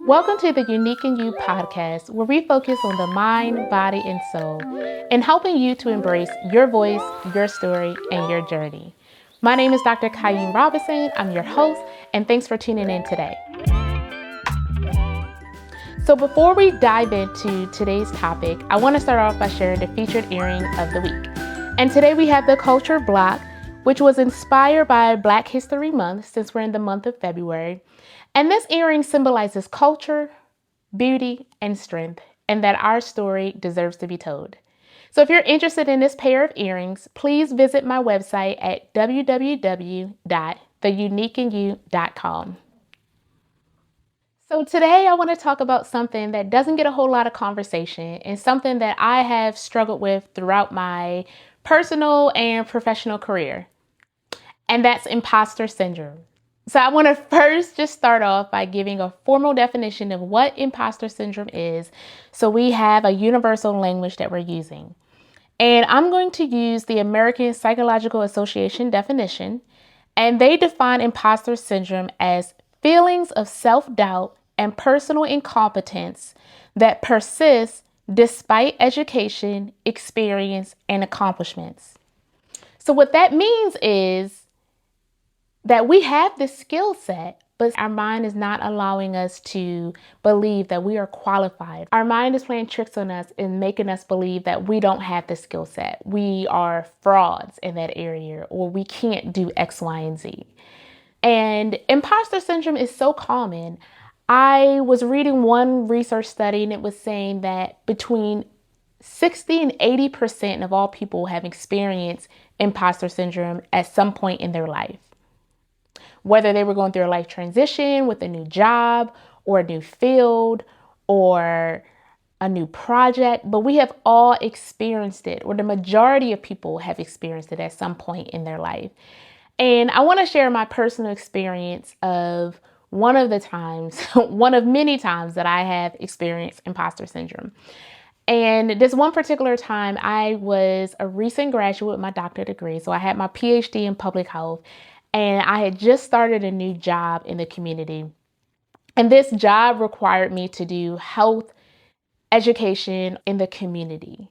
Welcome to the Unique in You podcast, where we focus on the mind, body, and soul, and helping you to embrace your voice, your story, and your journey. My name is Dr. Kayeen Robinson. I'm your host, and thanks for tuning in today. So before we dive into today's topic, I want to start off by sharing the featured earring of the week. And today we have the Culture Block, which was inspired by Black History Month, since we're in the month of February. And this earring symbolizes culture, beauty, and strength, and that our story deserves to be told. So if you're interested in this pair of earrings, please visit my website at www.theuniqueinyou.com. So today I want to talk about something that doesn't get a whole lot of conversation and something that I have struggled with throughout my personal and professional career, and that's imposter syndrome. So I want to first just start off by giving a formal definition of what imposter syndrome is, so we have a universal language that we're using. And I'm going to use the American Psychological Association definition, and they define imposter syndrome as feelings of self-doubt and personal incompetence that persist despite education, experience, and accomplishments. So what that means is that we have this skill set, but our mind is not allowing us to believe that we are qualified. Our mind is playing tricks on us and making us believe that we don't have the skill set. We are frauds in that area, or we can't do X, Y, and Z. And imposter syndrome is so common. I was reading one research study, and it was saying that between 60 and 80% of all people have experienced imposter syndrome at some point in their life. Whether they were going through a life transition with a new job or a new field or a new project, but we have all experienced it, or the majority of people have experienced it at some point in their life. And I want to share my personal experience of one of many times that I have experienced imposter syndrome. And this one particular time, I was a recent graduate with my doctorate degree. So I had my PhD in public health, and I had just started a new job in the community. And this job required me to do health education in the community.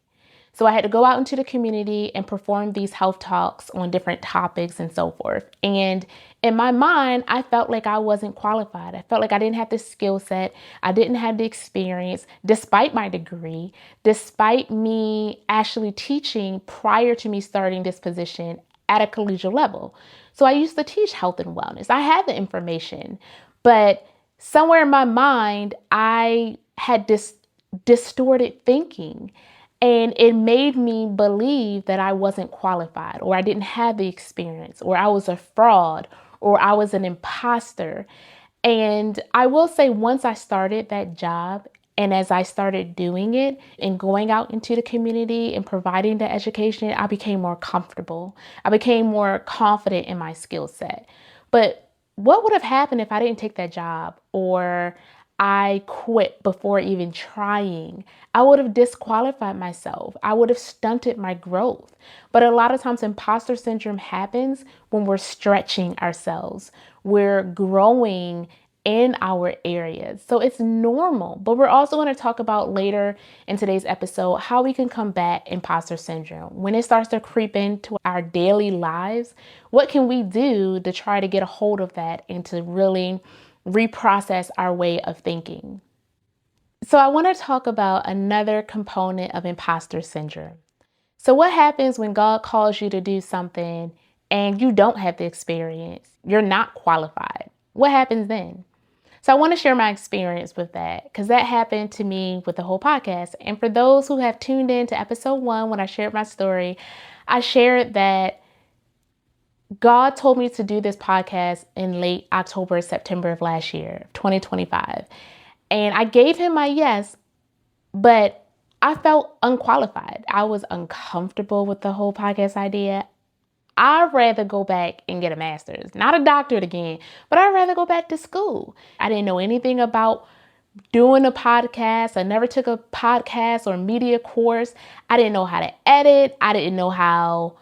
So I had to go out into the community and perform these health talks on different topics and so forth. And in my mind, I felt like I wasn't qualified. I felt like I didn't have the skill set. I didn't have the experience, despite my degree, despite me actually teaching prior to me starting this position at a collegiate level. So I used to teach health and wellness. I had the information, but somewhere in my mind, I had this distorted thinking. And it made me believe that I wasn't qualified, or I didn't have the experience, or I was a fraud, or I was an imposter. And I will say, once I started that job, and as I started doing it and going out into the community and providing the education, I became more comfortable. I became more confident in my skill set. But what would have happened if I didn't take that job, or I quit before even trying? I would have disqualified myself. I would have stunted my growth. But a lot of times imposter syndrome happens when we're stretching ourselves. We're growing in our areas. So it's normal. But we're also going to talk about later in today's episode how we can combat imposter syndrome. When it starts to creep into our daily lives, what can we do to try to get a hold of that and to really reprocess our way of thinking? So I want to talk about another component of imposter syndrome. So what happens when God calls you to do something and you don't have the experience? You're not qualified. What happens then? So I want to share my experience with that, because that happened to me with the whole podcast. And for those who have tuned in to episode 1, when I shared my story, I shared that God told me to do this podcast in late October, September of last year, 2025. And I gave him my yes, but I felt unqualified. I was uncomfortable with the whole podcast idea. I'd rather go back and get a master's, not a doctorate again, but I'd rather go back to school. I didn't know anything about doing a podcast. I never took a podcast or media course. I didn't know how to edit. I didn't know how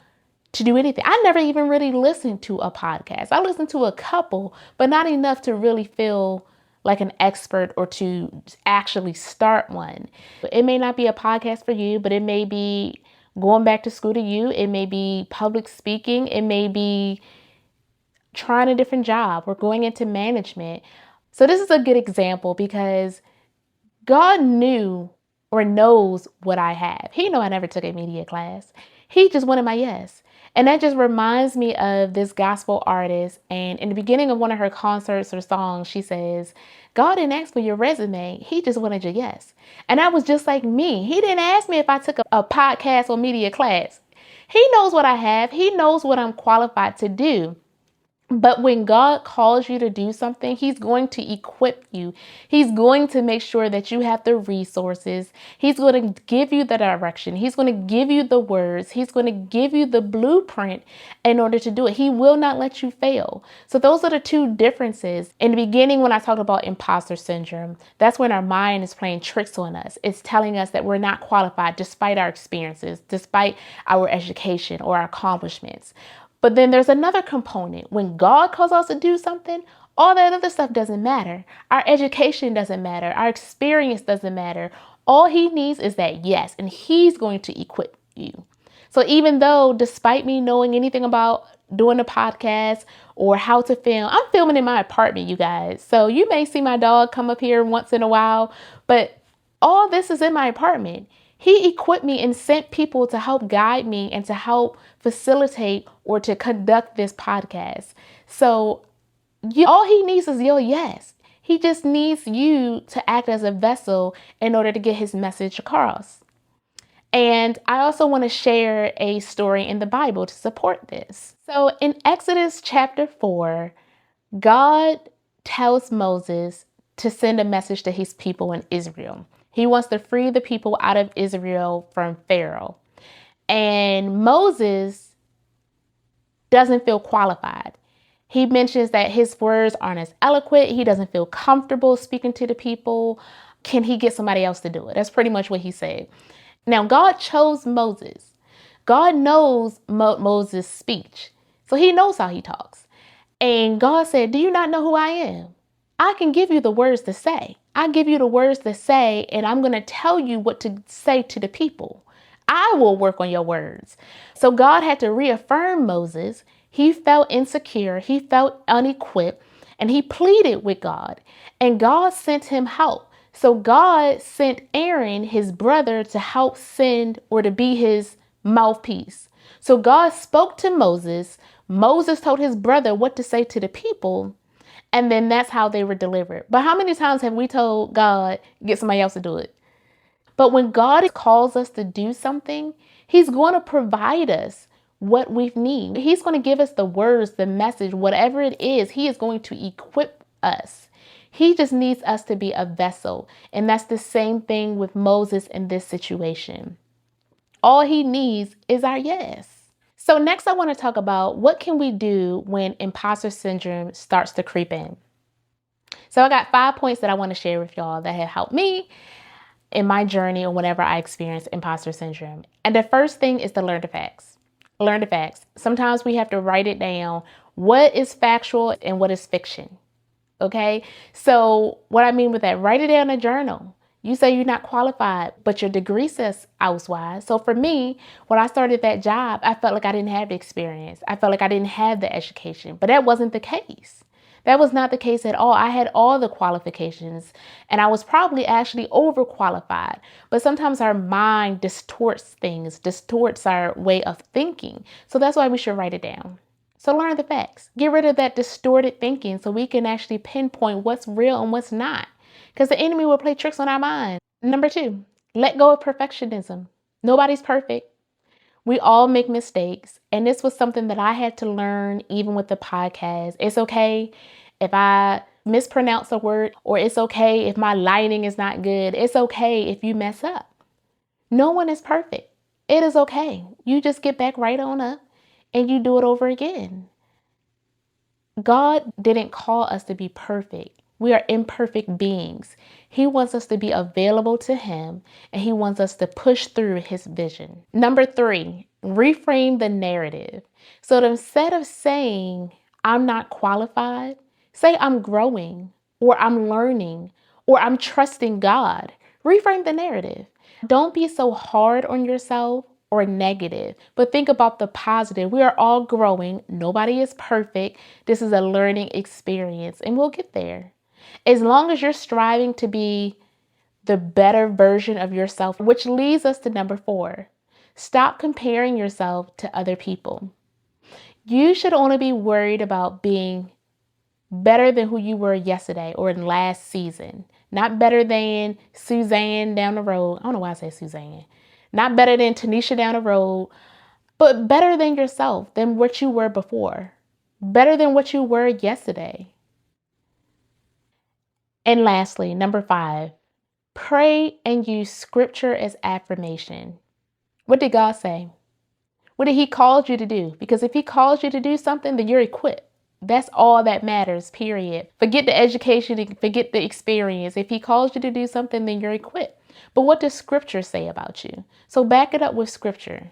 to do anything. I never even really listened to a podcast. I listened to a couple, but not enough to really feel like an expert or to actually start one. It may not be a podcast for you, but it may be going back to school to you. It may be public speaking. It may be trying a different job or going into management. So this is a good example because God knew or knows what I have. He know I never took a media class. He just wanted my yes. And that just reminds me of this gospel artist. And in the beginning of one of her concerts or songs, she says, God didn't ask for your resume. He just wanted your yes. And that was just like me. He didn't ask me if I took a podcast or media class. He knows what I have. He knows what I'm qualified to do. But when God calls you to do something, He's going to equip you. He's going to make sure that you have the resources. He's going to give you the direction. He's going to give you the words. He's going to give you the blueprint in order to do it. He will not let you fail. So those are the two differences. In the beginning, when I talked about imposter syndrome, that's when our mind is playing tricks on us. It's telling us that we're not qualified despite our experiences, despite our education or our accomplishments. But then there's another component. When God calls us to do something, all that other stuff doesn't matter. Our education doesn't matter. Our experience doesn't matter. All He needs is that yes, and He's going to equip you. So even though, despite me knowing anything about doing a podcast or how to film, I'm filming in my apartment, you guys. So you may see my dog come up here once in a while, but all this is in my apartment. He equipped me and sent people to help guide me and to help facilitate or to conduct this podcast. So all He needs is your yes. He just needs you to act as a vessel in order to get His message across. And I also want to share a story in the Bible to support this. So in Exodus chapter 4, God tells Moses to send a message to his people in Israel. He wants to free the people out of Israel from Pharaoh. And Moses doesn't feel qualified. He mentions that his words aren't as eloquent. He doesn't feel comfortable speaking to the people. Can he get somebody else to do it? That's pretty much what he said. Now, God chose Moses. God knows Moses' speech. So He knows how he talks. And God said, do you not know who I am? I can give you the words to say. I give you the words to say, and I'm going to tell you what to say to the people. I will work on your words. So God had to reaffirm Moses. He felt insecure. He felt unequipped, and he pleaded with God, and God sent him help. So God sent Aaron, his brother, to help send or to be his mouthpiece. So God spoke to Moses. Moses told his brother what to say to the people. And then that's how they were delivered. But how many times have we told God, get somebody else to do it? But when God calls us to do something, He's going to provide us what we need. He's going to give us the words, the message, whatever it is, He is going to equip us. He just needs us to be a vessel. And that's the same thing with Moses in this situation. All he needs is our yes. So next I want to talk about what can we do when imposter syndrome starts to creep in. So I got 5 points that I want to share with y'all that have helped me in my journey or whenever I experience imposter syndrome. And the first thing is to learn the facts. Learn the facts. Sometimes we have to write it down. What is factual and what is fiction? Okay. So what I mean with that, write it down in a journal. You say you're not qualified, but your degree says elsewise. So for me, when I started that job, I felt like I didn't have the experience. I felt like I didn't have the education, but that wasn't the case. That was not the case at all. I had all the qualifications and I was probably actually overqualified. But sometimes our mind distorts things, distorts our way of thinking. So that's why we should write it down. So learn the facts. Get rid of that distorted thinking so we can actually pinpoint what's real and what's not. Because the enemy will play tricks on our mind. Number 2, let go of perfectionism. Nobody's perfect. We all make mistakes. And this was something that I had to learn even with the podcast. It's okay if I mispronounce a word, or it's okay if my lighting is not good. It's okay if you mess up. No one is perfect. It is okay. You just get back right on up and you do it over again. God didn't call us to be perfect. We are imperfect beings. He wants us to be available to Him, and He wants us to push through His vision. Number 3, reframe the narrative. So instead of saying, I'm not qualified, say I'm growing, or I'm learning, or I'm trusting God. Reframe the narrative. Don't be so hard on yourself or negative, but think about the positive. We are all growing. Nobody is perfect. This is a learning experience, and we'll get there. As long as you're striving to be the better version of yourself, which leads us to number 4. Stop comparing yourself to other people. You should only be worried about being better than who you were yesterday or in last season. Not better than Suzanne down the road. I don't know why I say Suzanne. Not better than Tanisha down the road, but better than yourself, than what you were before. Better than what you were yesterday. And lastly, number 5, pray and use scripture as affirmation. What did God say? What did he call you to do? Because if he calls you to do something, then you're equipped. That's all that matters, period. Forget the education, forget the experience. If he calls you to do something, then you're equipped. But what does scripture say about you? So back it up with scripture,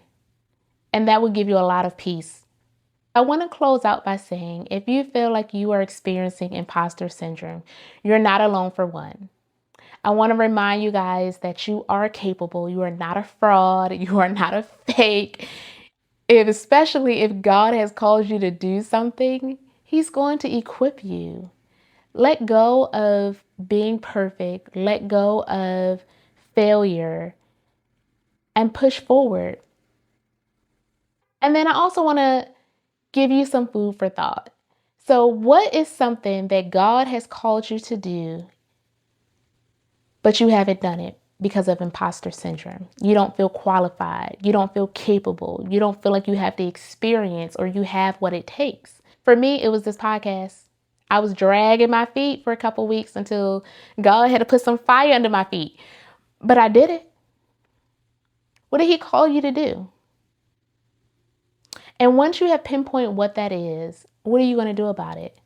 and that will give you a lot of peace. I want to close out by saying, if you feel like you are experiencing imposter syndrome, you're not alone for one. I want to remind you guys that you are capable. You are not a fraud. You are not a fake. Especially if God has called you to do something, he's going to equip you. Let go of being perfect. Let go of failure and push forward. And then I also want to give you some food for thought. So, what is something that God has called you to do, but you haven't done it because of imposter syndrome? You don't feel qualified. You don't feel capable. You don't feel like you have the experience or you have what it takes. For me, it was this podcast. I was dragging my feet for a couple weeks until God had to put some fire under my feet. But I did it. What did he call you to do? And once you have pinpointed what that is, what are you going to do about it?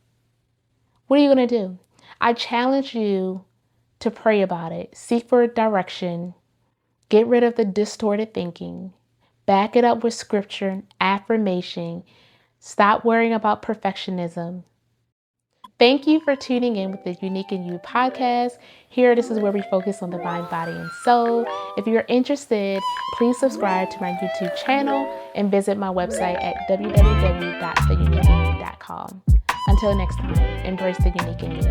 What are you going to do? I challenge you to pray about it. Seek for direction. Get rid of the distorted thinking. Back it up with scripture and affirmation. Stop worrying about perfectionism. Thank you for tuning in with the Unique in You podcast. Here, this is where we focus on the mind, body, and soul. If you're interested, please subscribe to my YouTube channel and visit my website at www.theuniqueinYou.com. Until next time, embrace the unique in you.